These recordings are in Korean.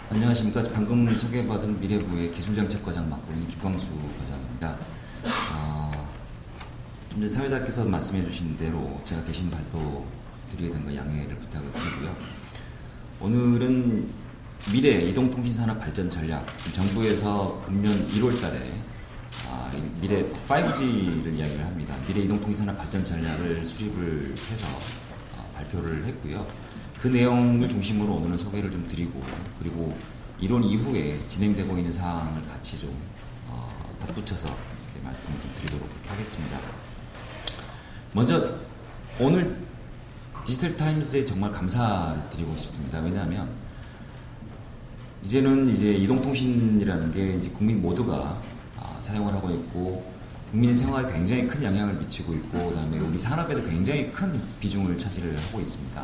안녕하십니까. 방금 소개받은 미래부의 기술정책과장 맡고 있는 김광수 과장입니다. 좀 전에 사회자께서 말씀해 주신 대로 제가 대신 발표 드리게 된 거 양해를 부탁을 드리고요. 오늘은 미래 이동통신산업 발전 전략, 정부에서 금년 1월 달에 미래 5G를 이야기를 합니다. 미래 이동통신산업 발전 전략을 수립을 해서 발표를 했고요. 그 내용을 중심으로 오늘은 소개를 좀 드리고, 그리고 이론 이후에 진행되고 있는 사항을 같이 좀 덧붙여서 이렇게 말씀을 좀 드리도록 하겠습니다. 먼저 오늘 디지털타임스에 정말 감사드리고 싶습니다. 왜냐하면 이제는 이제 이동통신이라는 게 이제 국민 모두가 사용을 하고 있고, 국민 생활에 굉장히 큰 영향을 미치고 있고, 그다음에 우리 산업에도 굉장히 큰 비중을 차지를 하고 있습니다.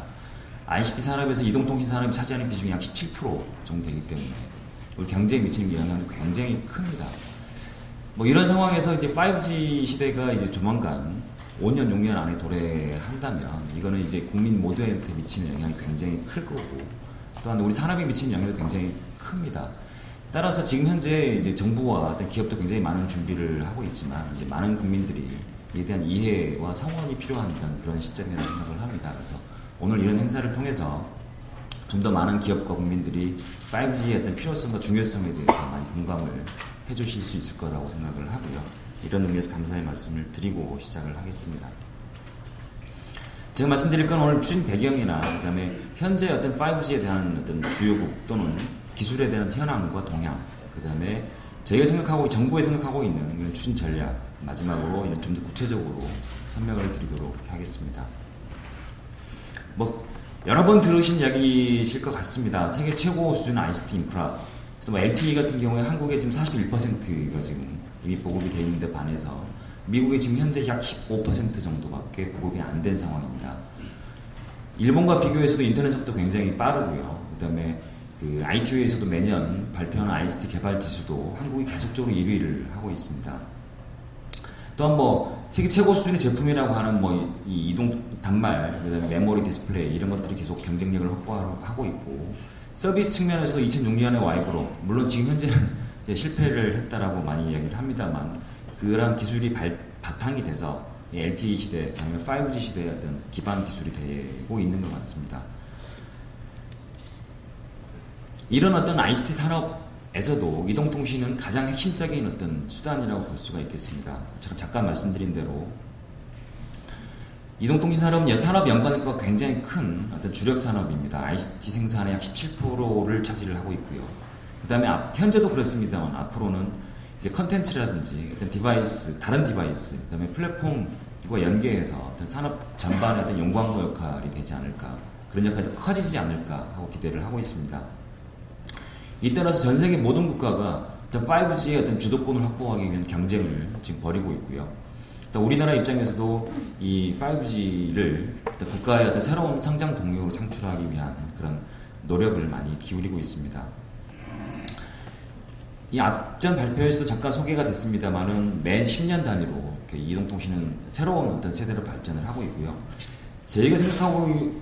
ICT 산업에서 이동통신 산업이 차지하는 비중이 약 17% 정도 되기 때문에 우리 경제에 미치는 영향도 굉장히 큽니다. 뭐 이런 상황에서 이제 5G 시대가 이제 조만간 5년, 6년 안에 도래한다면 이거는 이제 국민 모두한테 미치는 영향이 굉장히 클 거고, 또한 우리 산업에 미치는 영향도 굉장히 큽니다. 따라서 지금 현재 이제 정부와 기업도 굉장히 많은 준비를 하고 있지만, 이제 많은 국민들이 이에 대한 이해와 성원이 필요한 그런 시점이라고 생각을 합니다. 그래서 오늘 이런 행사를 통해서 좀 더 많은 기업과 국민들이 5G의 어떤 필요성과 중요성에 대해서 많이 공감을 해주실 수 있을 거라고 생각을 하고요. 이런 의미에서 감사의 말씀을 드리고 시작을 하겠습니다. 제가 말씀드릴 건 오늘 추진 배경이나 그다음에 현재 어떤 5G에 대한 어떤 주요국 또는 기술에 대한 현황과 동향, 그다음에 저희가 생각하고 정부에 생각하고 있는 이런 추진 전략, 마지막으로 좀 더 구체적으로 설명을 드리도록 하겠습니다. 뭐 여러 번 들으신 이야기실 것 같습니다. 세계 최고 수준의 ICT 인프라. 그래서 뭐 LTE 같은 경우에 한국에 지금 41%가 지금 이미 보급이 되어 있는데 반해서 미국에 지금 현재 약 15% 정도밖에 보급이 안 된 상황입니다. 일본과 비교해서도 인터넷 속도 굉장히 빠르고요. 그다음에 그 ITU에서도 매년 발표하는 ICT 개발 지수도 한국이 계속적으로 1위를 하고 있습니다. 또한 뭐 세계 최고 수준의 제품이라고 하는 뭐 이 이동 단말, 그다음에 메모리 디스플레이 이런 것들이 계속 경쟁력을 확보하고 있고, 서비스 측면에서 2006년에 와이브로, 물론 지금 현재는 실패를 했다라고 많이 이야기를 합니다만, 그러한 기술이 바탕이 돼서 LTE 시대, 그다음에 5G 시대의 어떤 기반 기술이 되고 있는 것 같습니다. 이런 어떤 ICT 산업에서도 이동통신은 가장 핵심적인 어떤 수단이라고 볼 수가 있겠습니다. 제가 잠깐 말씀드린 대로 이동통신 산업은 산업 연관과 굉장히 큰 어떤 주력 산업입니다. ICT 생산의 약 17%를 차지를 하고 있고요. 그 다음에 현재도 그렇습니다만 앞으로는 이제 컨텐츠라든지 어떤 디바이스, 다른 디바이스, 그 다음에 플랫폼과 연계해서 어떤 산업 전반의 어떤 용광로 역할이 되지 않을까, 그런 역할이 더 커지지 않을까 하고 기대를 하고 있습니다. 이 따라서 전 세계 모든 국가가 어떤 5G의 어떤 주도권을 확보하기 위한 경쟁을 지금 벌이고 있고요. 우리나라 입장에서도 이 5G를 국가의 어떤 새로운 성장 동력으로 창출하기 위한 그런 노력을 많이 기울이고 있습니다. 이 앞전 발표에서도 잠깐 소개가 됐습니다만은 매 10년 단위로 이동통신은 새로운 어떤 세대로 발전을 하고 있고요. 저희가 생각하고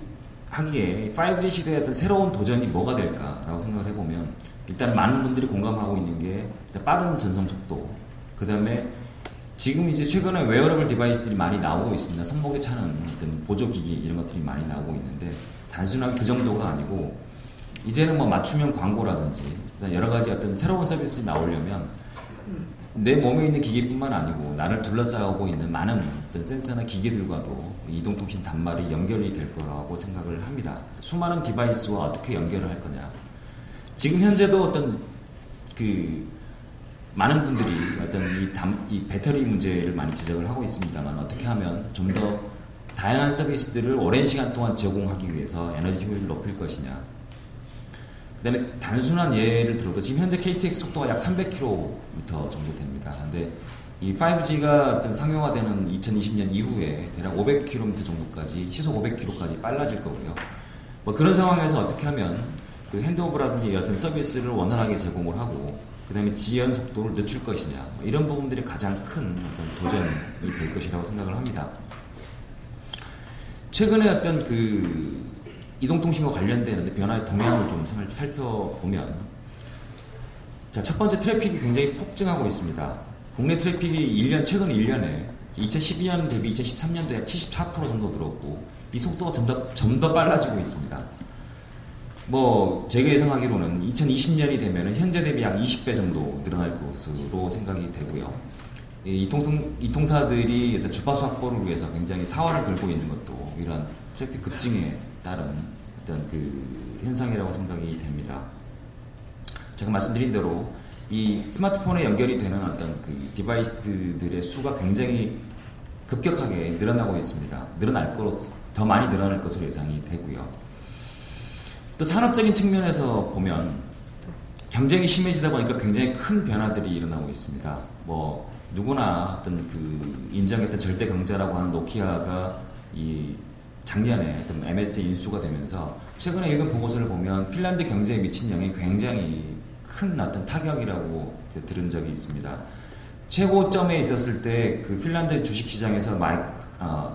하기에 5G 시대의 어떤 새로운 도전이 뭐가 될까라고 생각을 해보면, 일단 많은 분들이 공감하고 있는 게 빠른 전송 속도, 그 다음에 지금 이제 최근에 웨어러블 디바이스들이 많이 나오고 있습니다. 손목에 차는 어떤 보조기기 이런 것들이 많이 나오고 있는데, 단순하게 그 정도가 아니고 이제는 뭐 맞춤형 광고라든지 여러 가지 어떤 새로운 서비스 나오려면 내 몸에 있는 기기뿐만 아니고 나를 둘러싸고 있는 많은 어떤 센서나 기기들과도 이동통신 단말이 연결이 될 거라고 생각을 합니다. 수많은 디바이스와 어떻게 연결을 할 거냐. 지금 현재도 어떤 많은 분들이 어떤 이 배터리 문제를 많이 지적을 하고 있습니다만, 어떻게 하면 좀 더 다양한 서비스들을 오랜 시간 동안 제공하기 위해서 에너지 효율을 높일 것이냐. 그 다음에 단순한 예를 들어도 지금 현재 KTX 속도가 약 300km 정도 됩니다. 근데 이 5G가 어떤 상용화되는 2020년 이후에 대략 500km 정도까지, 시속 500km까지 빨라질 거고요. 뭐 그런 상황에서 어떻게 하면 그 핸드오버라든지 어떤 서비스를 원활하게 제공을 하고, 그 다음에 지연 속도를 늦출 것이냐, 뭐 이런 부분들이 가장 큰 어떤 도전이 될 것이라고 생각을 합니다. 최근에 어떤 이동통신과 관련된 변화의 동향을 좀 살펴보면, 자, 첫 번째 트래픽이 굉장히 폭증하고 있습니다. 국내 트래픽이 최근 1년에 2012년 대비 2013년도에 약 74% 정도 늘었고, 이 속도가 점 더 빨라지고 있습니다. 제가 예상하기로는 2020년이 되면 현재 대비 약 20배 정도 늘어날 것으로 생각이 되고요. 이통사들이 일단 주파수 확보를 위해서 굉장히 사활을 걸고 있는 것도 이런 트래픽 급증에 따른 어떤 그 현상이라고 생각이 됩니다. 제가 말씀드린 대로 이 스마트폰에 연결이 되는 어떤 그 디바이스들의 수가 굉장히 급격하게 늘어나고 있습니다. 더 많이 늘어날 것으로 예상이 되고요. 또 산업적인 측면에서 보면 경쟁이 심해지다 보니까 굉장히 큰 변화들이 일어나고 있습니다. 누구나 어떤 그 인정했던 절대 강자라고 하는 노키아가 이 작년에 어떤 MS에 인수가 되면서 최근에 읽은 보고서를 보면 핀란드 경제에 미친 영향이 굉장히 큰 어떤 타격이라고 들은 적이 있습니다. 최고점에 있었을 때 그 핀란드 주식시장에서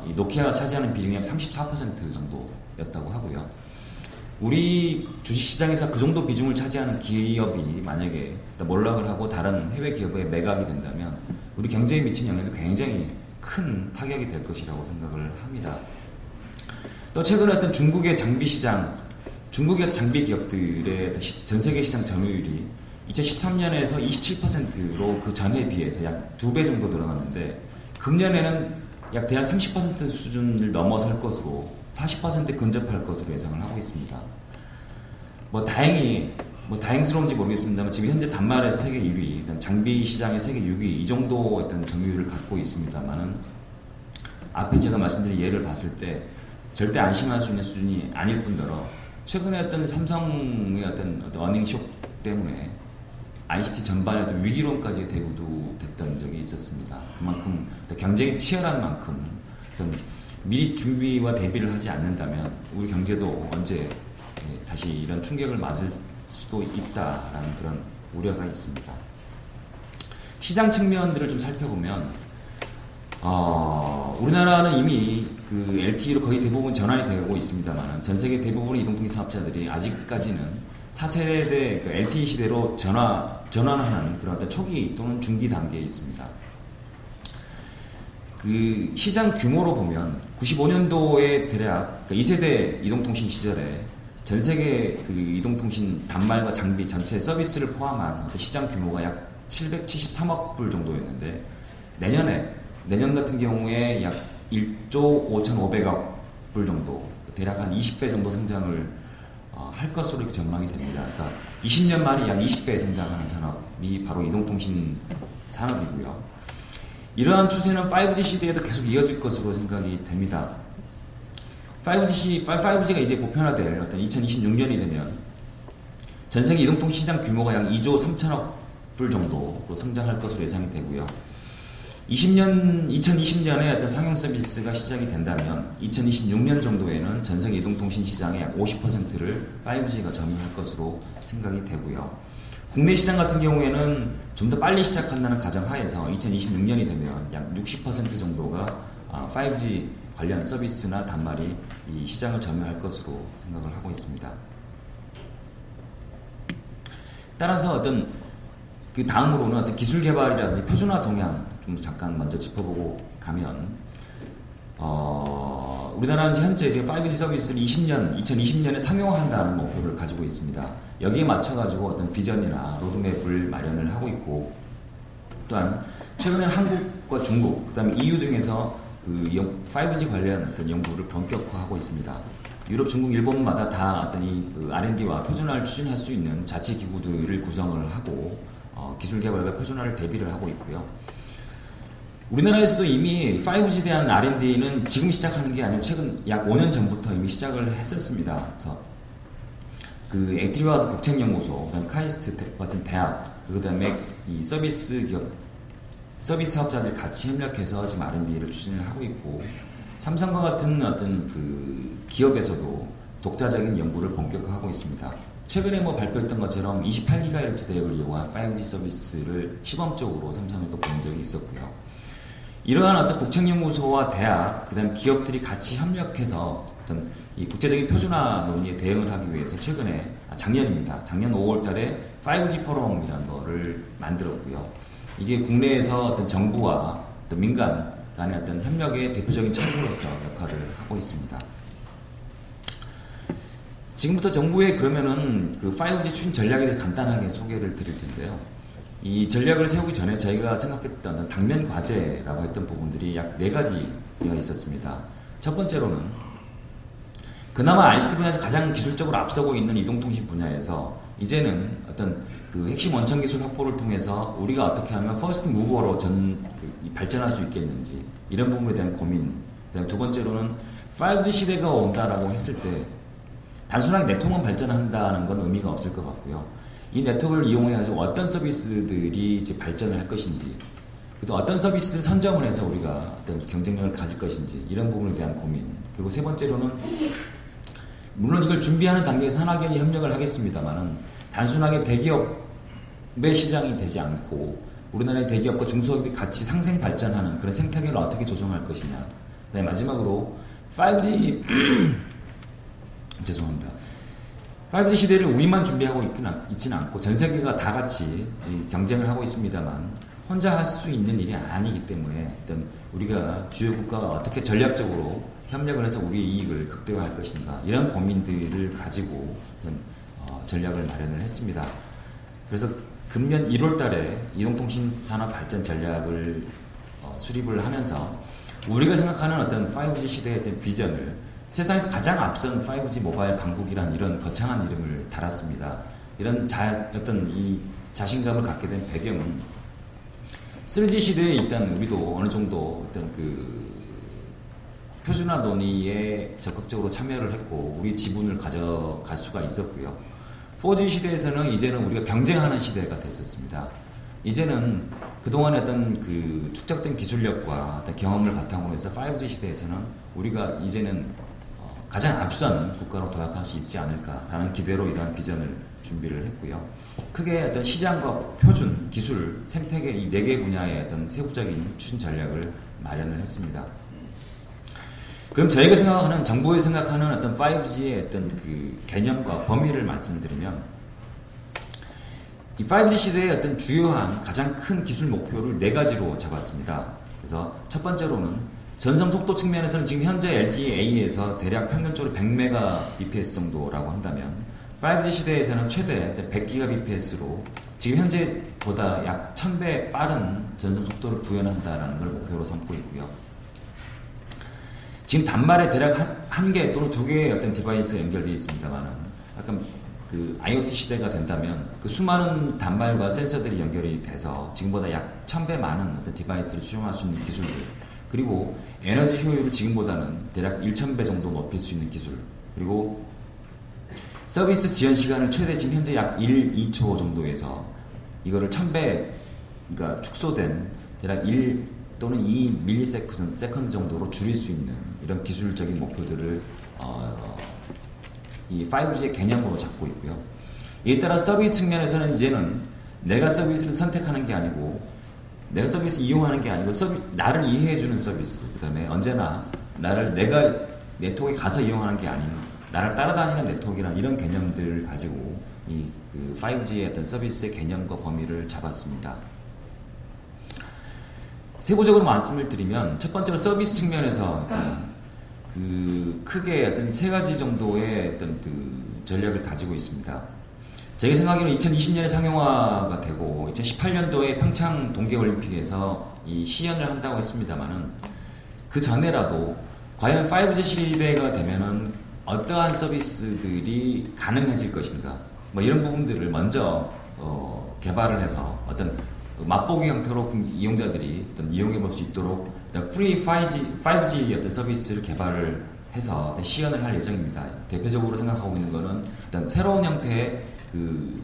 이 노키아가 차지하는 비중이 약 34% 정도였다고 하고요. 우리 주식시장에서 그 정도 비중을 차지하는 기업이 만약에 몰락을 하고 다른 해외 기업에 매각이 된다면 우리 경제에 미친 영향도 굉장히 큰 타격이 될 것이라고 생각을 합니다. 또 최근에 어떤 중국의 장비 장비 기업들의 전세계 시장 점유율이 2013년에서 27%로 그 전에 비해서 약 2배 정도 늘어났는데, 금년에는 약 대략 30% 수준을 넘어설 것으로 40%에 근접할 것으로 예상을 하고 있습니다. 다행스러운지 모르겠습니다만 지금 현재 단말에서 세계 1위, 장비 시장의 세계 6위 이 정도 어떤 점유율을 갖고 있습니다만은 앞에 제가 말씀드린 예를 봤을 때 절대 안심할 수 있는 수준이 아닐 뿐더러 최근에 어떤 삼성의 어떤 어닝쇼 때문에 ICT 전반에도 위기론까지 대우도 됐던 적이 있었습니다. 그만큼 경쟁이 치열한 만큼 미리 준비와 대비를 하지 않는다면 우리 경제도 언제 다시 이런 충격을 맞을 수도 있다라는 그런 우려가 있습니다. 시장 측면들을 좀 살펴보면 우리나라는 이미 그 LTE로 거의 대부분 전환이 되고 있습니다만 전 세계 대부분의 이동통신 사업자들이 아직까지는 4세대 그 LTE 시대로 전환하는 그런 어떤 초기 또는 중기 단계에 있습니다. 그 시장 규모로 보면 95년도에 대략 2세대 이동통신 시절에 전 세계 그 이동통신 단말과 장비 전체 서비스를 포함한 시장 규모가 약 773억 불 정도였는데 내년 같은 경우에 약 1조 5,500억 불 정도, 대략 한 20배 정도 성장을 할 것으로 이렇게 전망이 됩니다. 그러니까 20년 만에 약 20배 성장하는 산업이 바로 이동통신 산업이고요. 이러한 추세는 5G 시대에도 계속 이어질 것으로 생각이 됩니다. 5G가 이제 보편화될 어떤 2026년이 되면 전 세계 이동통신 시장 규모가 약 2조 3천억 불 정도로 성장할 것으로 예상이 되고요. 2020년에 어떤 상용 서비스가 시작이 된다면 2026년 정도에는 전 세계 이동통신 시장의 약 50%를 5G가 점유할 것으로 생각이 되고요. 국내 시장 같은 경우에는 좀 더 빨리 시작한다는 가정하에서 2026년이 되면 약 60% 정도가 5G 관련 서비스나 단말이 이 시장을 점유할 것으로 생각을 하고 있습니다. 따라서 어떤 그 다음으로는 어떤 기술 개발이라든지 표준화 동향 좀 잠깐 먼저 짚어보고 가면 우리나라는 현재 이제 5G 서비스를 2020년에 상용화한다는 목표를 가지고 있습니다. 여기에 맞춰가지고 어떤 비전이나 로드맵을 마련을 하고 있고, 또한 최근에는 한국과 중국, 그다음에 EU 등에서 그 5G 관련 어떤 연구를 본격화하고 있습니다. 유럽, 중국, 일본마다 다 어떤 그 R&D와 표준화를 추진할 수 있는 자치 기구들을 구성을 하고 기술 개발과 표준화를 대비를 하고 있고요. 우리나라에서도 이미 5G에 대한 R&D는 지금 시작하는 게 아니고 최근 약 5년 전부터 이미 시작을 했었습니다. 그래서 그 액티비아드 국책연구소, 그다음에 카이스트 같은 대학, 그다음에 이 서비스 사업자들 같이 협력해서 지금 R&D를 추진을 하고 있고, 삼성과 같은 어떤 그 기업에서도 독자적인 연구를 본격화하고 있습니다. 최근에 발표했던 것처럼 28GHz 대역을 이용한 5G 서비스를 시범적으로 삼성에서 본 적이 있었고요. 이러한 어떤 국책연구소와 대학, 그다음 기업들이 같이 협력해서 어떤 이 국제적인 표준화 논의에 대응을 하기 위해서 최근에 작년입니다. 작년 5월달에 5G 포럼이라는 거를 만들었고요. 이게 국내에서 어떤 정부와 어떤 민간 간의 어떤 협력의 대표적인 창구로서 역할을 하고 있습니다. 지금부터 정부의 그러면은 그 5G 추진 전략에 대해서 간단하게 소개를 드릴 텐데요. 이 전략을 세우기 전에 저희가 생각했던 당면 과제라고 했던 부분들이 약 4가지가 있었습니다. 첫 번째로는 그나마 ICT 분야에서 가장 기술적으로 앞서고 있는 이동통신 분야에서 이제는 어떤 그 핵심 원천 기술 확보를 통해서 우리가 어떻게 하면 퍼스트 무버로 발전할 수 있겠는지 이런 부분에 대한 고민. 그다음 두 번째로는 5G 시대가 온다라고 했을 때 단순하게 네트워크만 발전한다는 건 의미가 없을 것 같고요. 이 네트워크를 이용해가지고 어떤 서비스들이 이제 발전을 할 것인지, 또 어떤 서비스들 선점을 해서 우리가 어떤 경쟁력을 가질 것인지 이런 부분에 대한 고민. 그리고 세 번째로는 물론 이걸 준비하는 단계에서 산학연이 협력을 하겠습니다만은 단순하게 대기업의 시장이 되지 않고 우리나라의 대기업과 중소기업이 같이 상생 발전하는 그런 생태계를 어떻게 조성할 것이냐. 그다음에 마지막으로 5G 죄송합니다. 5G 시대를 우리만 준비하고 있지는 않고 전 세계가 다 같이 경쟁을 하고 있습니다만 혼자 할 수 있는 일이 아니기 때문에 일단 우리가 주요 국가가 어떻게 전략적으로 협력을 해서 우리의 이익을 극대화할 것인가 이런 고민들을 가지고 전략을 마련을 했습니다. 그래서 금년 1월 달에 이동통신 산업 발전 전략을 수립을 하면서 우리가 생각하는 어떤 5G 시대의 어떤 비전을 세상에서 가장 앞선 5G 모바일 강국이라는 이런 거창한 이름을 달았습니다. 이런 어떤 이 자신감을 갖게 된 배경은 3G 시대에 일단 우리도 어느 정도 어떤 그 표준화 논의에 적극적으로 참여를 했고 우리 지분을 가져갈 수가 있었고요. 4G 시대에서는 이제는 우리가 경쟁하는 시대가 됐었습니다. 이제는 그동안의 어떤 그 축적된 기술력과 어떤 경험을 바탕으로 해서 5G 시대에서는 우리가 이제는 가장 앞선 국가로 도약할 수 있지 않을까라는 기대로 이러한 비전을 준비를 했고요. 크게 어떤 시장과 표준, 기술, 생태계 이 4개 분야의 어떤 세부적인 추진 전략을 마련을 했습니다. 그럼 저희가 생각하는, 정부에 생각하는 어떤 5G의 어떤 그 개념과 범위를 말씀드리면 이 5G 시대의 어떤 주요한 가장 큰 기술 목표를 4가지로 잡았습니다. 그래서 첫 번째로는 전송 속도 측면에서는 지금 현재 LTEA에서 대략 평균적으로 100Mbps 정도라고 한다면 5G 시대에서는 최대 100Gbps로 지금 현재보다 약 1000배 빠른 전송 속도를 구현한다는 걸 목표로 삼고 있고요. 지금 단말에 대략 한 개 또는 2개의 어떤 디바이스가 연결되어 있습니다만은 약간 그 IoT 시대가 된다면 그 수많은 단말과 센서들이 연결이 돼서 지금보다 약 1000배 많은 어떤 디바이스를 수용할 수 있는 기술들, 그리고 에너지 효율을 지금보다는 대략 1000배 정도 높일 수 있는 기술, 그리고 서비스 지연 시간을 최대 지금 현재 약 2초 정도에서 이거를 1000배 그러니까 축소된 대략 1 또는 2 밀리세컨드 정도로 줄일 수 있는 이런 기술적인 목표들을 이 5G의 개념으로 잡고 있고요. 이에 따라 서비스 측면에서는 이제는 내가 서비스를 선택하는 게 아니고 내가 서비스 이용하는 게 아니고 나를 이해해주는 서비스, 그 다음에 언제나 내가 네트워크에 가서 이용하는 게 아닌 나를 따라다니는 네트워크라는 이런 개념들을 가지고 이 그 5G의 어떤 서비스의 개념과 범위를 잡았습니다. 세부적으로 말씀을 드리면 첫 번째로 서비스 측면에서 그 크게 어떤 3가지 정도의 어떤 그 전략을 가지고 있습니다. 제가 생각하기로는 2020년에 상용화가 되고 2018년도에 평창 동계올림픽에서 이 시연을 한다고 했습니다만은 그 전에라도 과연 5G 시대가 되면은 어떠한 서비스들이 가능해질 것인가, 뭐 이런 부분들을 먼저 개발을 해서 어떤 맛보기 형태로 이용자들이 어떤 이용해 볼 수 있도록 프리 5G 어떤 서비스를 개발을 해서 시연을 할 예정입니다. 대표적으로 생각하고 있는 것은 일단 새로운 형태의 그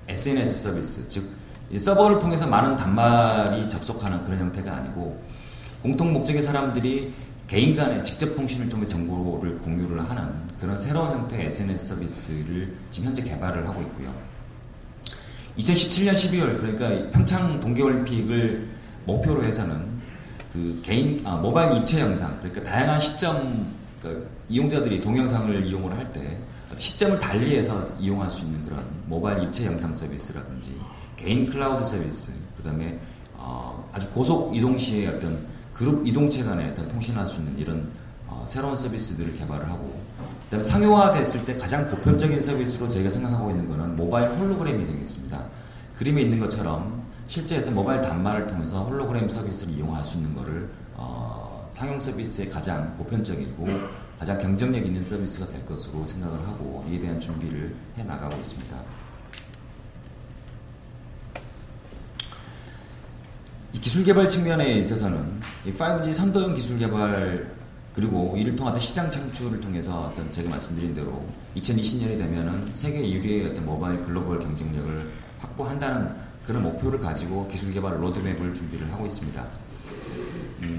SNS 서비스, 즉 서버를 통해서 많은 단말이 접속하는 그런 형태가 아니고 공통 목적의 사람들이 개인 간의 직접 통신을 통해 정보를 공유를 하는 그런 새로운 형태의 SNS 서비스를 지금 현재 개발을 하고 있고요. 2017년 12월 그러니까 평창 동계올림픽을 목표로 해서는 그 모바일 입체 영상, 그러니까 다양한 시점을 그러니까 이용자들이 동영상을 이용을 할 때 시점을 달리해서 이용할 수 있는 그런 모바일 입체 영상 서비스라든지 개인 클라우드 서비스, 그 다음에 아주 고속 이동 시에 어떤 그룹 이동체 간에 어떤 통신할 수 있는 이런 새로운 서비스들을 개발을 하고, 그 다음에 상용화됐을 때 가장 보편적인 서비스로 저희가 생각하고 있는 것은 모바일 홀로그램이 되겠습니다. 그림에 있는 것처럼 실제 어떤 모바일 단말을 통해서 홀로그램 서비스를 이용할 수 있는 것을 상용 서비스의 가장 보편적이고 가장 경쟁력 있는 서비스가 될 것으로 생각을 하고 이에 대한 준비를 해 나가고 있습니다. 이 기술 개발 측면에 있어서는 이 5G 선도형 기술 개발 그리고 이를 통한 시장 창출을 통해서 어떤 제가 말씀드린 대로 2020년이 되면은 세계 1위의 어떤 모바일 글로벌 경쟁력을 확보한다는 그런 목표를 가지고 기술 개발 로드맵을 준비를 하고 있습니다.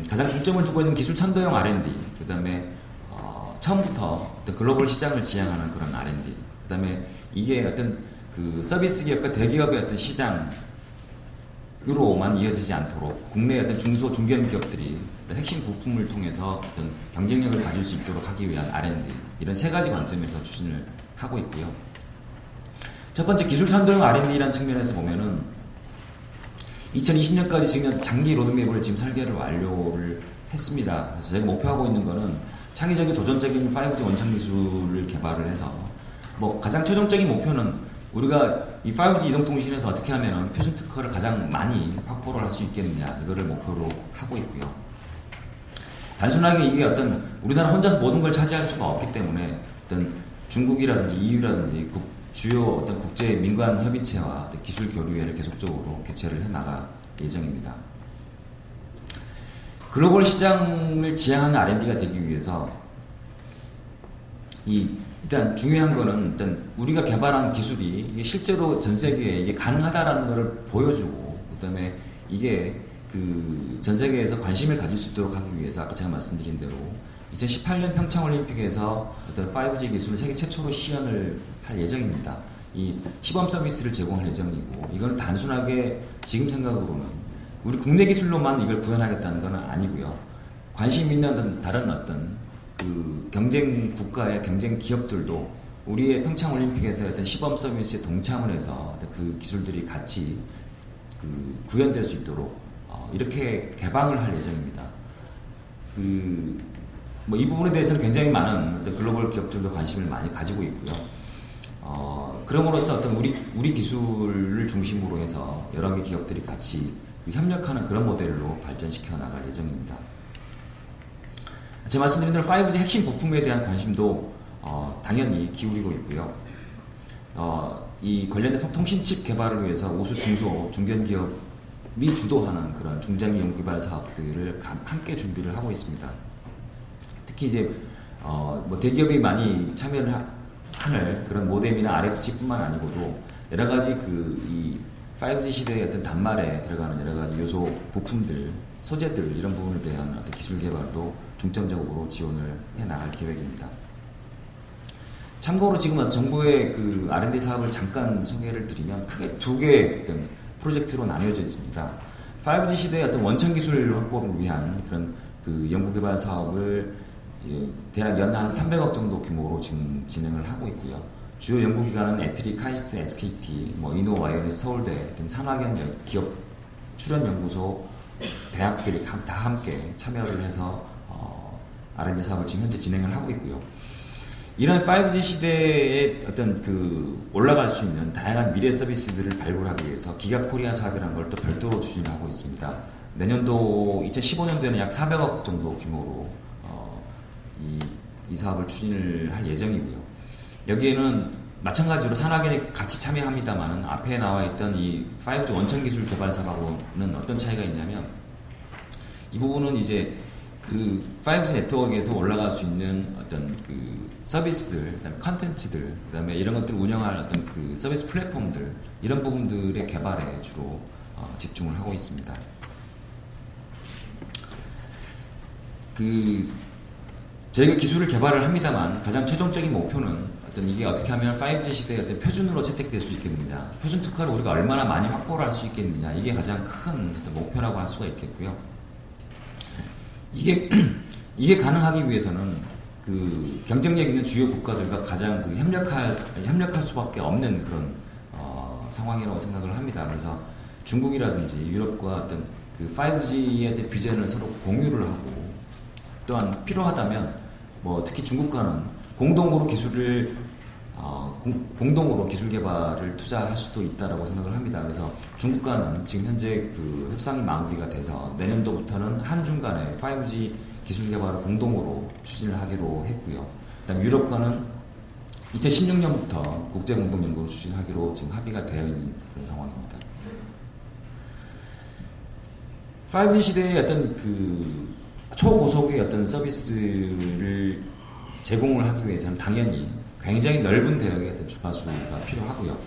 가장 중점을 두고 있는 기술 선도형 R&D, 그 다음에 처음부터 어떤 글로벌 시장을 지향하는 그런 R&D, 그 다음에 이게 어떤 그 서비스 기업과 대기업의 어떤 시장으로만 이어지지 않도록 국내의 어떤 중소 중견 기업들이 핵심 부품을 통해서 어떤 경쟁력을 가질 수 있도록 하기 위한 R&D, 이런 세 가지 관점에서 추진을 하고 있고요. 첫 번째 기술 선도형 R&D라는 측면에서 보면은 2020년까지 지금 장기 로드맵을 지금 설계를 완료를 했습니다. 그래서 저희가 목표하고 있는 거는 창의적인 도전적인 5G 원천 기술을 개발을 해서 가장 최종적인 목표는 우리가 이 5G 이동통신에서 어떻게 하면은 표준 특허를 가장 많이 확보를 할 수 있겠느냐, 이거를 목표로 하고 있고요. 단순하게 이게 어떤 우리나라 혼자서 모든 걸 차지할 수가 없기 때문에 어떤 중국이라든지 EU라든지 주요 어떤 국제 민관 협의체와 어떤 기술 교류회를 계속적으로 개최를 해 나갈 예정입니다. 글로벌 시장을 지향하는 R&D가 되기 위해서 일단 중요한 거는 일단 우리가 개발한 기술이 이게 실제로 전 세계에 이게 가능하다라는 것을 보여주고, 그다음에 이게 그 전 세계에서 관심을 가질 수 있도록 하기 위해서 아까 제가 말씀드린 대로 2018년 평창올림픽에서 어떤 5G 기술을 세계 최초로 시연을 할 예정입니다. 이 시범 서비스를 제공할 예정이고, 이거는 단순하게 지금 생각으로는 우리 국내 기술로만 이걸 구현하겠다는 건 아니고요. 관심 있는 다른 어떤 그 경쟁 국가의 경쟁 기업들도 우리의 평창올림픽에서 어떤 시범 서비스에 동참을 해서 그 기술들이 같이 그 구현될 수 있도록 이렇게 개방을 할 예정입니다. 이 부분에 대해서는 굉장히 많은 어떤 글로벌 기업들도 관심을 많이 가지고 있고요. 그럼으로써 어떤 우리 기술을 중심으로 해서 여러 개 기업들이 같이 협력하는 그런 모델로 발전시켜 나갈 예정입니다. 제가 말씀드린 대로 5G 핵심 부품에 대한 관심도 당연히 기울이고 있고요. 이 관련된 통신칩 개발을 위해서 우수 중소 중견 기업이 주도하는 그런 중장기 연구개발 사업들을 함께 준비를 하고 있습니다. 특히 이제 대기업이 많이 참여를 하는 그런 모뎀이나 RF칩뿐만 아니고도 여러 가지 이 5G 시대의 어떤 단말에 들어가는 여러 가지 요소 부품들, 소재들 이런 부분에 대한 어떤 기술 개발도 중점적으로 지원을 해 나갈 계획입니다. 참고로 지금 정부의 그 R&D 사업을 잠깐 소개를 드리면 크게 두 개의 어떤 프로젝트로 나뉘어져 있습니다. 5G 시대의 어떤 원천 기술 확보를 위한 그런 그 연구개발 사업을 대략 연 한 300억 정도 규모로 지금 진행을 하고 있고요. 주요 연구기관은 애트리, 카이스트, SKT, 이노, 와이어리스, 서울대 등 산학연 기업 출연연구소, 대학들이 다 함께 참여를 해서 R&D 사업을 지금 현재 진행을 하고 있고요. 이런 5G 시대에 어떤 올라갈 수 있는 다양한 미래 서비스들을 발굴하기 위해서 기가코리아 사업이라는 걸 또 별도로 추진하고 있습니다. 내년도 2015년도에는 약 400억 정도 규모로 이 사업을 추진을 할 예정이고요. 여기에는 마찬가지로 산학연이 같이 참여합니다만은 앞에 나와 있던 이 5G 원천 기술 개발 사업하고는 어떤 차이가 있냐면, 이 부분은 이제 그 5G 네트워크에서 올라갈 수 있는 어떤 그 서비스들, 그다음에 컨텐츠들, 그다음에 이런 것들을 운영할 어떤 그 서비스 플랫폼들, 이런 부분들의 개발에 주로 집중을 하고 있습니다. 저희가 기술을 개발을 합니다만 가장 최종적인 목표는 이게 어떻게 하면 5G 시대의 어떤 표준으로 채택될 수 있겠느냐, 표준 특화를 우리가 얼마나 많이 확보를 할 수 있겠느냐, 이게 가장 큰 어떤 목표라고 할 수가 있겠고요. 이게 가능하기 위해서는 그 경쟁력 있는 주요 국가들과 가장 그 협력할 수밖에 없는 그런 상황이라고 생각을 합니다. 그래서 중국이라든지 유럽과 어떤 그 5G에 대한 비전을 서로 공유를 하고, 또한 필요하다면 뭐 특히 중국과는 공동으로 공동으로 기술 개발을 투자할 수도 있다라고 생각을 합니다. 그래서 중국과는 지금 현재 그 협상이 마무리가 돼서 내년도부터는 한중 간의 5G 기술 개발을 공동으로 추진을 하기로 했고요. 그다음 유럽과는 2016년부터 국제 공동 연구를 추진하기로 지금 합의가 되어 있는 그런 상황입니다. 5G 시대의 어떤 그 초고속의 어떤 서비스를 제공을 하기 위해서는 당연히 굉장히 넓은 대역의 어떤 주파수가 필요하고요.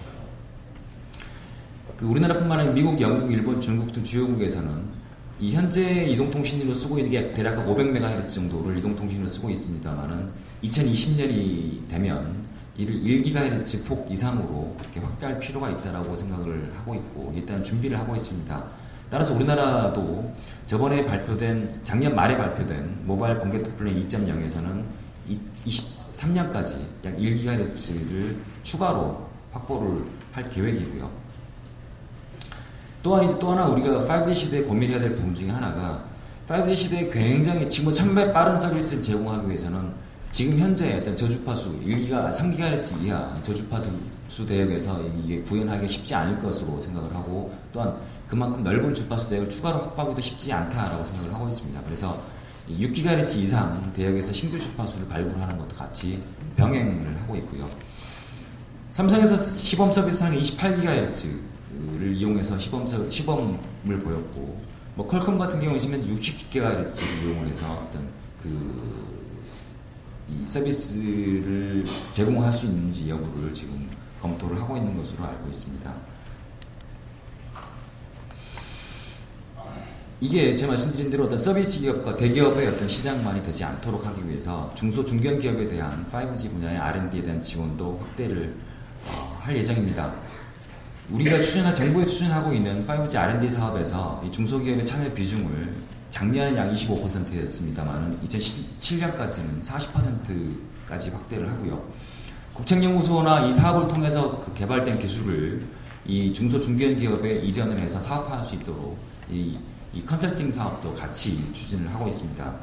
그 우리나라뿐만 아니라 미국, 영국, 일본, 중국 등 주요국에서는 이 현재 이동통신으로 쓰고 있는 게 대략 500MHz 정도를 이동통신으로 쓰고 있습니다만은 2020년이 되면 이를 1GHz 폭 이상으로 이렇게 확대할 필요가 있다라고 생각을 하고 있고, 일단 준비를 하고 있습니다. 따라서 우리나라도 저번에 작년 말에 발표된 모바일 번개톡 플랜 2.0에서는 23년까지 약 1GHz를 추가로 확보를 할 계획이고요. 또 하나 우리가 5G 시대에 고민해야 될 부분 중에 하나가, 5G 시대에 굉장히 지금 1000배 빠른 서비스를 제공하기 위해서는 지금 현재 어떤 저주파수 3GHz 이하 저주파수 대역에서 이게 구현하기 쉽지 않을 것으로 생각을 하고, 또한 그만큼 넓은 주파수 대역을 추가로 확보하기도 쉽지 않다라고 생각을 하고 있습니다. 그래서 6GHz 이상 대역에서 신규 주파수를 발굴하는 것도 같이 병행을 하고 있고요. 삼성에서 시범 서비스하는 28GHz를 이용해서 시범을 보였고, 뭐 퀄컴 같은 경우는 60GHz를 이용을 해서 어떤 이 서비스를 제공할 수 있는지 여부를 지금 검토를 하고 있는 것으로 알고 있습니다. 이게 제가 말씀드린 대로 어떤 서비스 기업과 대기업의 어떤 시장만이 되지 않도록 하기 위해서 중소 중견 기업에 대한 5G 분야의 R&D에 대한 지원도 확대를 할 예정입니다. 우리가 정부에 추진하고 있는 5G R&D 사업에서 이 중소기업의 참여 비중을 작년에 약 25%였습니다만 2017년까지는 40%까지 확대를 하고요. 국책연구소나 이 사업을 통해서 그 개발된 기술을 이 중소 중견 기업에 이전을 해서 사업할 수 있도록 이 컨설팅 사업도 같이 추진을 하고 있습니다.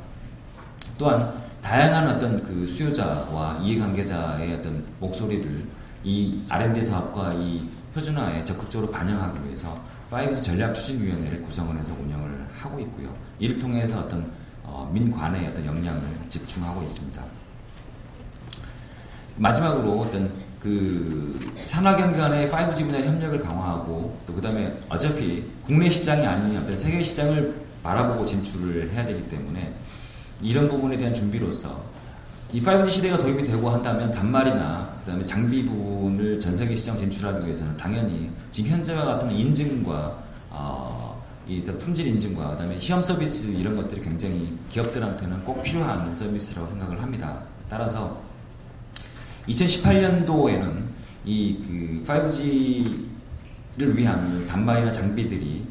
또한 다양한 어떤 그 수요자와 이해관계자의 어떤 목소리를 이 R&D 사업과 이 표준화에 적극적으로 반영하기 위해서 5G 전략추진위원회를 구성을 해서 운영을 하고 있고요. 이를 통해서 어떤 민관의 어떤 역량을 집중하고 있습니다. 마지막으로 어떤 그 산학연 간의 5G 분야 협력을 강화하고, 또 그 다음에 어차피 국내 시장이 아닌 어떤 세계 시장을 바라보고 진출을 해야 되기 때문에 이런 부분에 대한 준비로서 이 5G 시대가 도입이 되고 한다면 단말이나 그 다음에 장비 부분을 전 세계 시장 진출하기 위해서는 당연히 지금 현재와 같은 인증과 이 품질 인증과 그 다음에 시험 서비스 이런 것들이 굉장히 기업들한테는 꼭 필요한 서비스라고 생각을 합니다. 따라서 2018년도에는 이 그 5G를 위한 단말이나 장비들을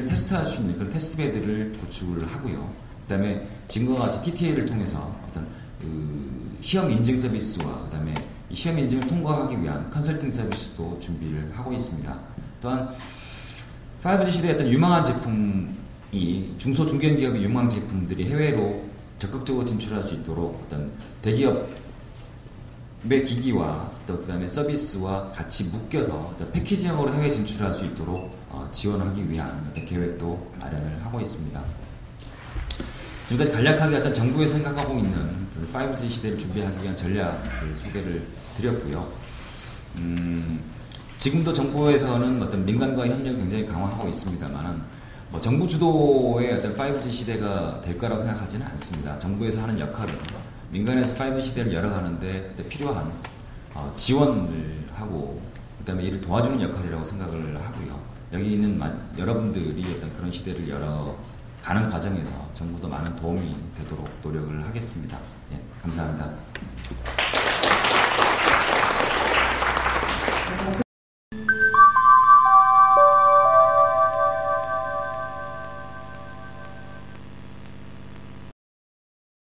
테스트할 수 있는 그런 테스트베드를 구축을 하고요. 그 다음에 지금과 같이 TTA를 통해서 어떤 그 시험 인증 서비스와 그 다음에 이 시험 인증을 통과하기 위한 컨설팅 서비스도 준비를 하고 있습니다. 또한 5G 시대의 어떤 유망한 제품이 중소 중견 기업의 유망 제품들이 해외로 적극적으로 진출할 수 있도록 어떤 대기업의 기기와 또 그다음에 서비스와 같이 묶여서 어떤 패키지형으로 해외 진출할 수 있도록 지원하기 위한 어떤 계획도 마련을 하고 있습니다. 지금까지 간략하게 어떤 정부에 생각하고 있는 5G 시대를 준비하기 위한 전략을 소개를 드렸고요. 지금도 정부에서는 어떤 민간과의 협력을 굉장히 강화하고 있습니다만은 정부 주도의 어떤 5G 시대가 될 거라고 생각하지는 않습니다. 정부에서 하는 역할은 민간에서 5G 시대를 열어가는데 필요한 지원을 하고 그다음에 이를 도와주는 역할이라고 생각을 하고요. 여기 있는 여러분들이 어떤 그런 시대를 열어가는 과정에서 정부도 많은 도움이 되도록 노력을 하겠습니다. 예, 감사합니다.